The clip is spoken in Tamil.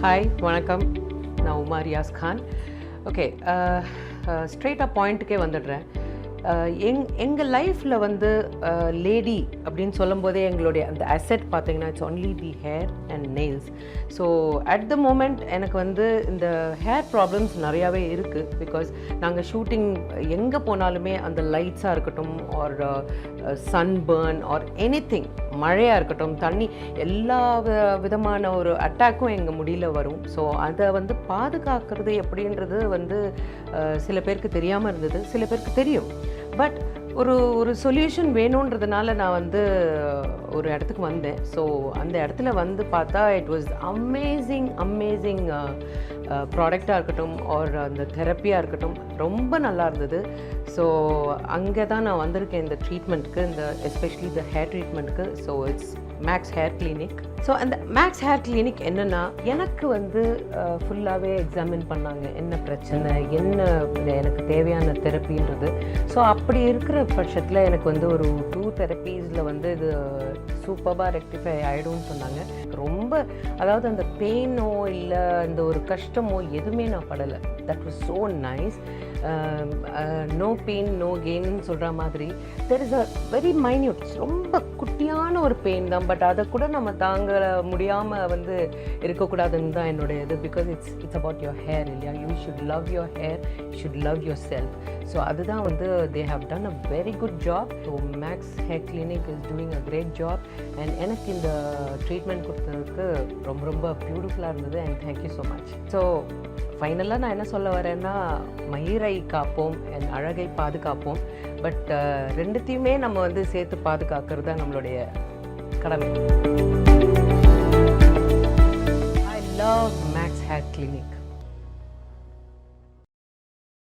ஹாய் வணக்கம், நான் உமா ரியாஸ் கான். ஓகே, ஸ்ட்ரெயிட்டாக பாயிண்ட்டுக்கே வந்துடுறேன். எங்கள் லைஃப்பில் வந்து லேடி அப்படின்னு சொல்லும்போதே எங்களுடைய அந்த அசெட் பார்த்தீங்கன்னா it's only the hair and nails. So at the moment எனக்கு வந்து இந்த ஹேர் ப்ராப்ளம்ஸ் நிறையாவே இருக்குது. பிகாஸ் நாங்கள் ஷூட்டிங் எங்கே போனாலுமே அந்த லைட்ஸாக இருக்கட்டும் ஆர் சன்பர்ன் ஆர் எனிதிங், மழையாக இருக்கட்டும், தண்ணி, எல்லா விதமான ஒரு அட்டாக்கும் எங்கள் முடியல வரும். ஸோ அதை வந்து பாதுகாக்கிறது எப்படின்றது வந்து சில பேருக்கு தெரியாமல் இருந்தது, சில பேருக்கு தெரியும். பட் ஒரு சொல்யூஷன் வேணுன்றதுனால நான் வந்து ஒரு இடத்துக்கு வந்தேன். ஸோ அந்த இடத்துல வந்து பார்த்தா இட் வாஸ் அமேசிங் ப்ராடக்டாக இருக்கட்டும் ஆர் அந்த தெரப்பியாக இருக்கட்டும், ரொம்ப நல்லா இருந்தது. ஸோ அங்கே தான் நான் வந்திருக்கேன் இந்த ட்ரீட்மெண்ட்டுக்கு, இந்த எஸ்பெஷலி இந்த ஹேர் ட்ரீட்மெண்ட்டுக்கு. So it's Max hair clinic. So அந்த மேக்ஸ் ஹேர் கிளினிக் என்னென்னா, எனக்கு வந்து ஃபுல்லாகவே எக்ஸாமின் பண்ணாங்க என்ன பிரச்சனை, என்ன எனக்கு தேவையான தெரப்பின்றது. ஸோ அப்படி இருக்கிற பட்சத்தில் எனக்கு வந்து ஒரு 2 தெரப்பீஸில் வந்து இது சூப்பராக ரெக்டிஃபை ஆகிடும்னு சொன்னாங்க. ரொம்ப, அதாவது அந்த பெயினோ இல்லை அந்த ஒரு கஷ்டமோ எதுவுமே நான் படலை. That was so nice. No pain no கெயின்னு சொல்கிற மாதிரி there is a very minute, ரொம்ப குட்டியான ஒரு பெயின் தான். பட் அதை கூட நம்ம தாங்க முடியாமல் வந்து இருக்கக்கூடாதுன்னு தான் என்னுடைய இது. Because it's about your hair இல்லையா. You should love your hair, you should love yourself. So அதுதான் வந்து they have done a very good job. So Max hair clinic is doing a great job. And எனக்கு இந்த ட்ரீட்மெண்ட் கொடுத்ததுக்கு ரொம்ப ரொம்ப பியூட்டிஃபுல்லாக இருந்தது. And thank you so much. So ஃபைனலாக நான் என்ன சொல்ல வரேன்னா, மயிரை காப்போம் அண்ட் அழகை பாதுகாப்போம். பட் ரெண்டுத்தையுமே நம்ம வந்து சேர்த்து பாதுகாக்கிறது தான் நம்மளுடைய கடமை. I love Max Hair Clinic.